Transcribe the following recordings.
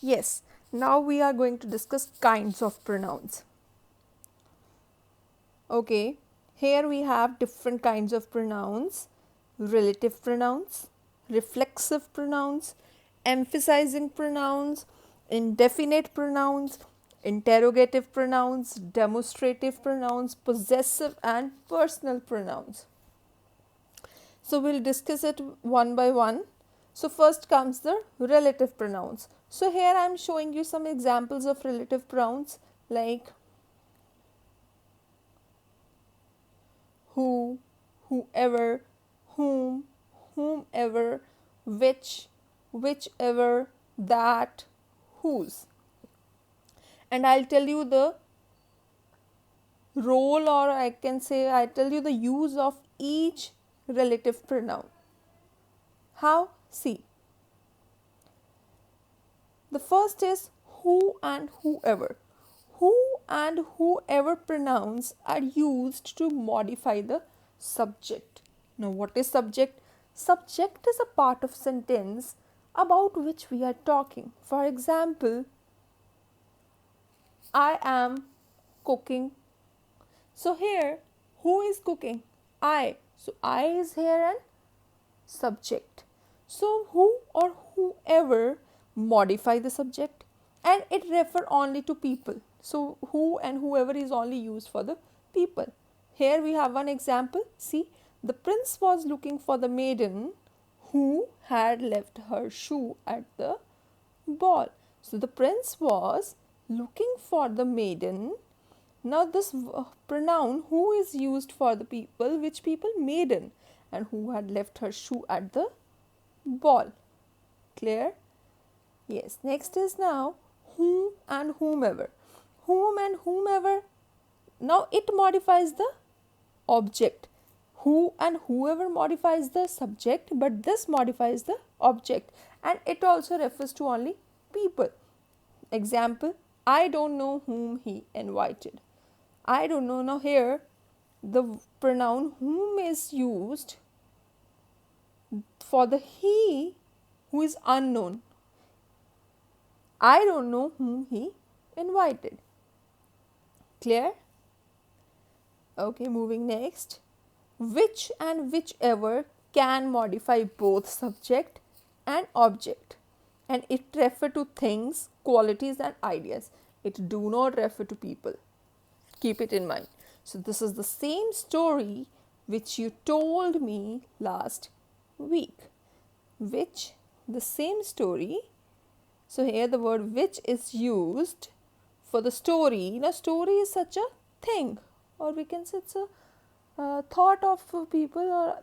Yes, now we are going to discuss kinds of pronouns. Okay, here we have different kinds of pronouns: relative pronouns, reflexive pronouns, emphasizing pronouns, indefinite pronouns, interrogative pronouns, demonstrative pronouns, possessive and personal pronouns. So we'll discuss it one by one. So first comes the relative pronouns. So here I am showing you some examples of relative pronouns like who, whoever, whom, whomever, which, whichever, that, whose. And I'll tell you the role, or I can say I tell you the use of each relative pronoun. How? See. The first is who and whoever. Who and whoever pronouns are used to modify the subject. Now, what is subject? Subject is a part of sentence about which we are talking. For example, I am cooking. So here, who is cooking? I. So I is here and subject. So who or whoever modify the subject, and it refer only to people. So who and whoever is only used for the people. Here we have one example. See, the prince was looking for the maiden who had left her shoe at the ball. So the prince was looking for the maiden. Now this pronoun who is used for the people, which people? Maiden, and who had left her shoe at the ball. Clear? Yes. Next is now whom and whomever. Whom and whomever. Now it modifies the object. Who and whoever modifies the subject, but this modifies the object, and it also refers to only people. Example, I don't know whom he invited. I don't know. Now here the pronoun whom is used for the he who is unknown. I don't know whom he invited. Clear? Okay, moving next. Which and whichever can modify both subject and object, and it refer to things, qualities and ideas. It do not refer to people. Keep it in mind. So this is the same story which you told me last week. Which, the same story. So here the word which is used for the story. Now story is such a thing, or we can say it's a thought of people or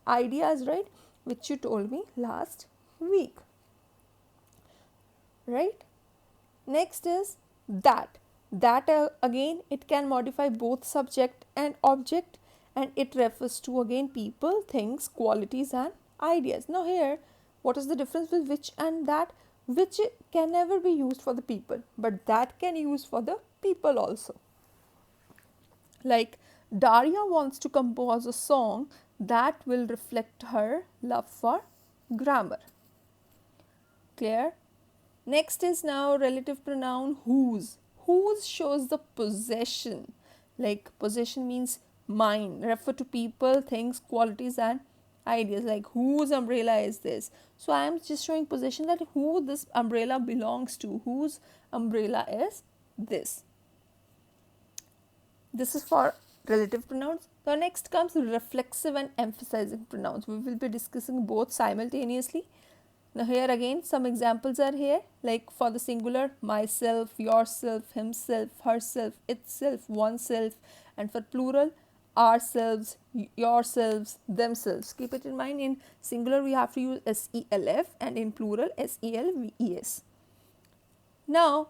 ideas, right, which you told me last week, right? Next is that. That again, it can modify both subject and object, and it refers to again people, things, qualities and ideas. Now here, what is the difference with which and that? Which can never be used for the people, but that can use for the people also. Like Daria wants to compose a song that will reflect her love for grammar. Clear? Next is now relative pronoun whose. Whose shows the possession. Like possession means mine, refer to people, things, qualities and ideas. Like whose umbrella is this? So I am just showing possession, that who this umbrella belongs to, whose umbrella is this. This is for relative pronouns. The next comes reflexive and emphasizing pronouns. We will be discussing both simultaneously. Now here again some examples are here, like for the singular, myself, yourself, himself, herself, itself, oneself, and for plural, ourselves, yourselves, themselves. Keep it in mind, in singular we have to use self, and in plural selves. Now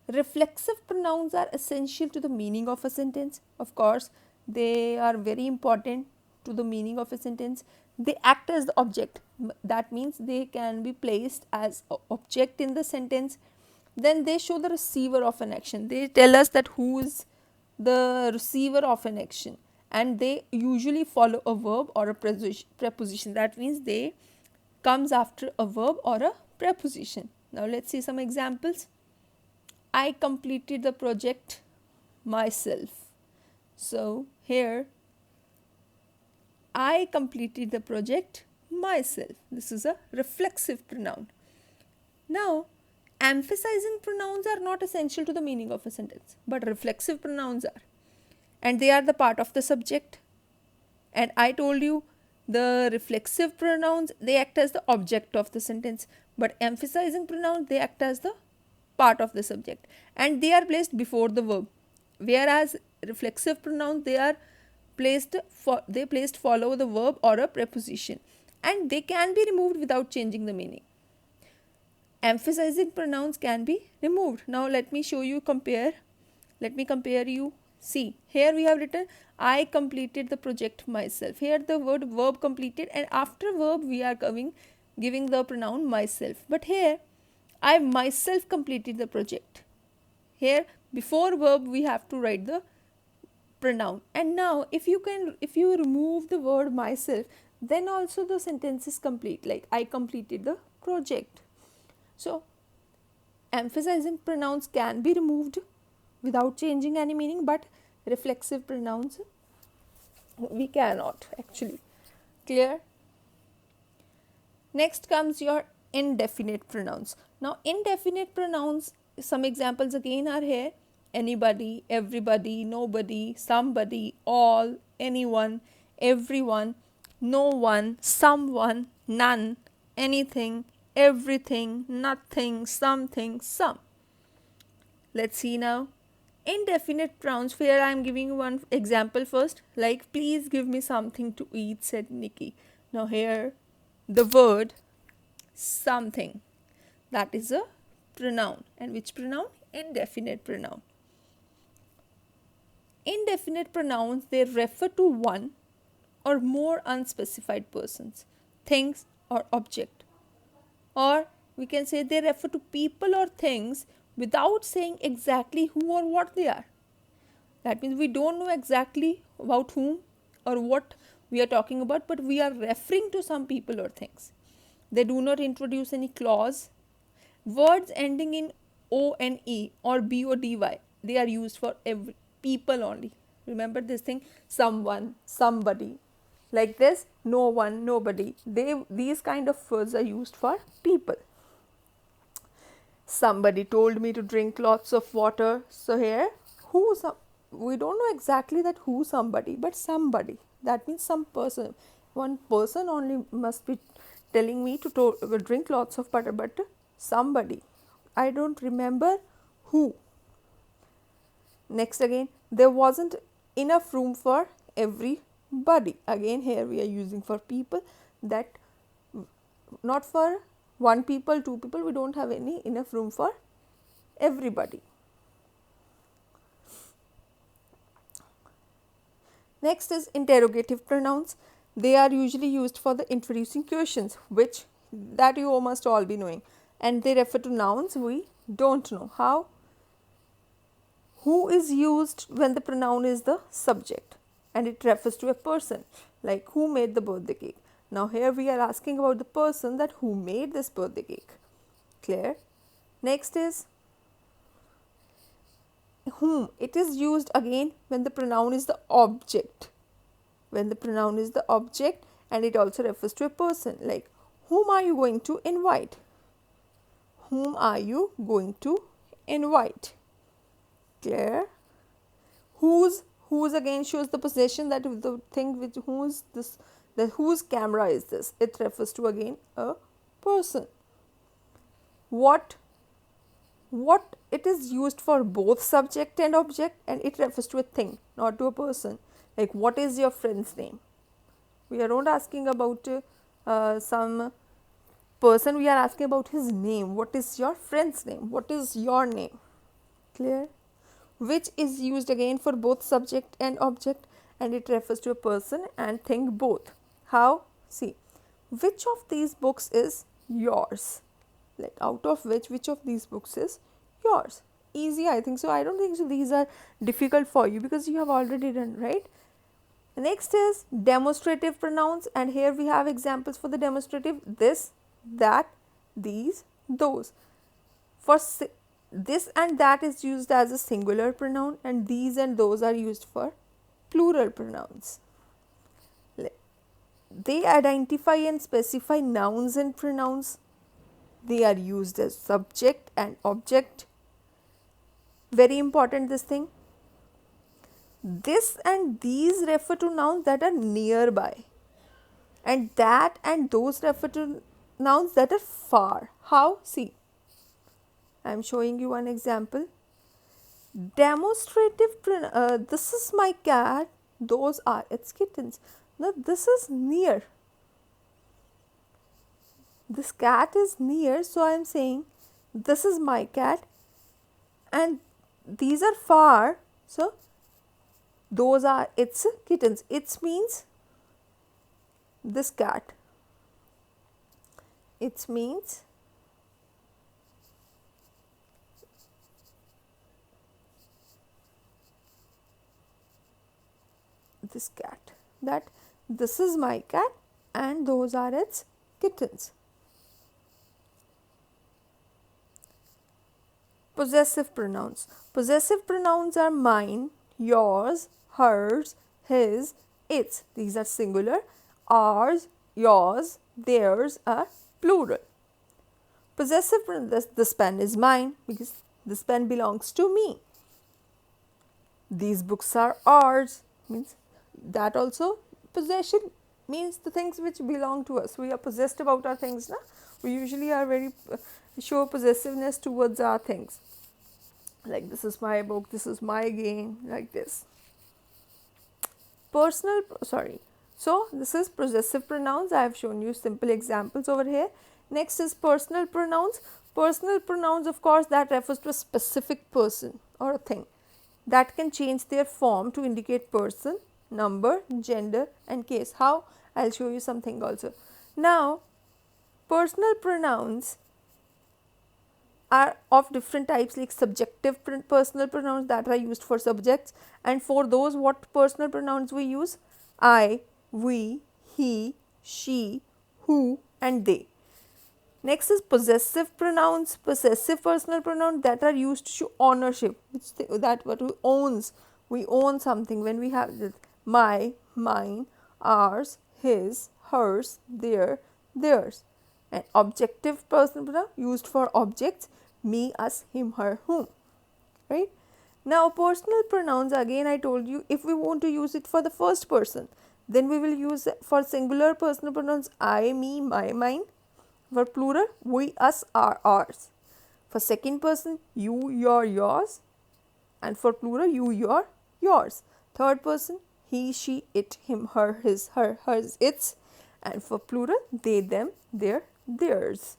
reflexive pronouns are essential to the meaning of a sentence. Of course, they are very important to the meaning of a sentence. They act as the object. That means they can be placed as an object in the sentence. Then they show the receiver of an action. They tell us that who is the receiver of an action, and they usually follow a verb or a preposition. That means they comes after a verb or a preposition. Now let's see some examples. I completed the project myself. So here, I completed the project myself. This is a reflexive pronoun. Now, emphasizing pronouns are not essential to the meaning of a sentence, but reflexive pronouns are. And they are the part of the subject. And I told you the reflexive pronouns, they act as the object of the sentence, but emphasizing pronouns, they act as the part of the subject, and they are placed before the verb, whereas reflexive pronouns, they placed follow the verb or a preposition, and they can be removed without changing the meaning. Emphasizing pronouns can be removed. Now let me show you, let me compare you. See, here we have written I completed the project myself. Here the word verb completed, and after verb we are giving the pronoun myself. But here I myself completed the project. Here before verb we have to write the pronoun. And now if you remove the word myself, then also the sentence is complete, like I completed the project. So emphasizing pronouns can be removed without changing any meaning, but reflexive pronouns we cannot actually. Clear? Next comes your indefinite pronouns. Now indefinite pronouns, some examples again are here: anybody, everybody, nobody, somebody, all, anyone, everyone, no one, someone, none, anything, everything, nothing, something, some. Let's see now. Indefinite pronouns, where I am giving one example first, like please give me something to eat, said Nikki. Now here the word something, that is a pronoun. And which pronoun? Indefinite pronoun. Indefinite pronouns, they refer to one or more unspecified persons, things or object, or we can say they refer to people or things without saying exactly who or what they are. That means we don't know exactly about whom or what we are talking about, but we are referring to some people or things. They do not introduce any clause. Words ending in O-N-E or B-O-D-Y, they are used for every people only. Remember this thing: someone, somebody, like this, no one, nobody. These kind of words are used for people. Somebody told me to drink lots of water. So here, we don't know exactly that who somebody, but somebody. That means some person. One person only must be telling me to drink lots of water, but somebody. I don't remember who. Next again, there wasn't enough room for everybody. Again here we are using for people, that not for one people, two people, we don't have any enough room for everybody. Next is interrogative pronouns. They are usually used for the introducing questions, which that you must all be knowing, and they refer to nouns we don't know. How? Who is used when the pronoun is the subject and it refers to a person, like who made the birthday cake. Now here we are asking about the person, that who made this birthday cake. Clear? Next is whom. It is used again when the pronoun is the object. When the pronoun is the object, and it also refers to a person, like whom are you going to invite? Whom are you going to invite? Clear? Whose again shows the possession, that the thing which whose this, that whose camera is this. It refers to again a person. What, it is used for both subject and object, and it refers to a thing, not to a person. Like what is your friend's name? We are not asking about some person, we are asking about his name. What is your friend's name? What is your name? Clear? Which is used again for both subject and object, and it refers to a person and thing both. How? See, which of these books is yours? Like out of which of these books is yours? Easy, I think so. I don't think so these are difficult for you, because you have already done, right? Next is demonstrative pronouns, and here we have examples for the demonstrative: this, that, these, those. this and that is used as a singular pronoun, and these and those are used for plural pronouns. They identify and specify nouns and pronouns. They are used as subject and object. Very important, this thing. This and these refer to nouns that are nearby, and that and those refer to nouns that are far. How? See, I am showing you one example. Demonstrative this is my cat, those are its kittens. Now this is near. This cat is near, so I am saying this is my cat and these are far, so those are its kittens. Its means this cat. It means this cat, that this is my cat and those are its kittens. Possessive pronouns. Possessive pronouns are mine, yours, hers, his, its. These are singular. Ours, yours, theirs are plural. Possessive pronouns, this pen is mine because this pen belongs to me. These books are ours, means that also possession means the things which belong to us. We are possessed about our things, na? We usually are very show possessiveness towards our things. Like this is my book, this is my game, like this. So this is possessive pronouns. I have shown you simple examples over here. Next is personal pronouns. Personal pronouns, of course, that refers to a specific person or a thing that can change their form to indicate person, number, gender and case. How? I'll show you something also. Now, personal pronouns are of different types, like subjective personal pronouns that are used for subjects, and for those, what personal pronouns we use? I, we, he, she, who and they. Next is possessive pronouns. Possessive personal pronouns that are used to show ownership, that what we owns. We own something when we have this my, mine, ours, his, hers, their, theirs. And objective personal pronoun used for objects, me, us, him, her, whom. Right? Now personal pronouns, again I told you, if we want to use it for the first person, then we will use for singular personal pronouns I, me, my, mine. For plural, we, us, our, ours. For second person, you, your, yours. And for plural, you, your, yours. Third person, he, she, it, him, her, his, her, hers, its. And for plural, they, them, their, theirs.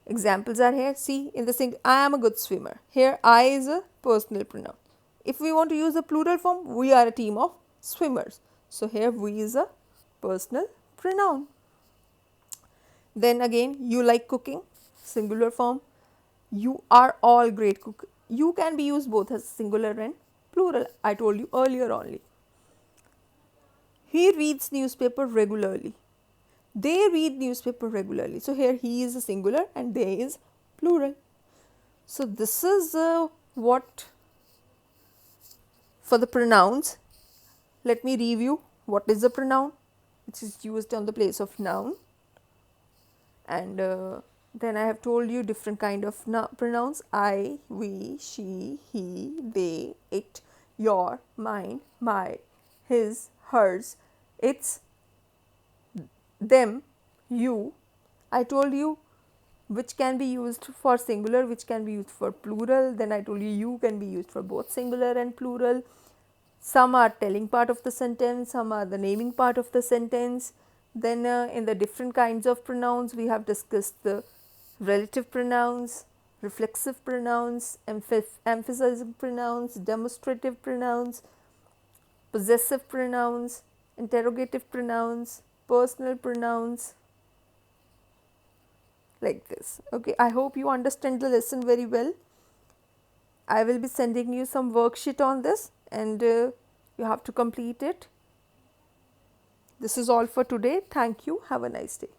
Examples are here. See, in the single, I am a good swimmer. Here, I is a personal pronoun. If we want to use the plural form, we are a team of swimmers. So here, we is a personal pronoun. Then again, you like cooking, singular form. You are all great cook. You can be used both as singular and plural. I told you earlier only. He reads newspaper regularly. They read newspaper regularly. So here he is a singular and they is plural. So this is what for the pronouns. Let me review what is a pronoun, which is used on the place of noun. And then I have told you different kind of pronouns: I, we, she, he, they, it, your, mine, my, his, hers, its, them, you. I told you which can be used for singular, which can be used for plural. Then I told you can be used for both singular and plural. Some are telling part of the sentence, some are the naming part of the sentence. Then in the different kinds of pronouns, we have discussed the relative pronouns, reflexive pronouns, emphasizing pronouns, demonstrative pronouns, possessive pronouns, interrogative pronouns, personal pronouns, like this. Okay, I hope you understand the lesson very well. I will be sending you some worksheet on this and you have to complete it. This is all for today. Thank you. Have a nice day.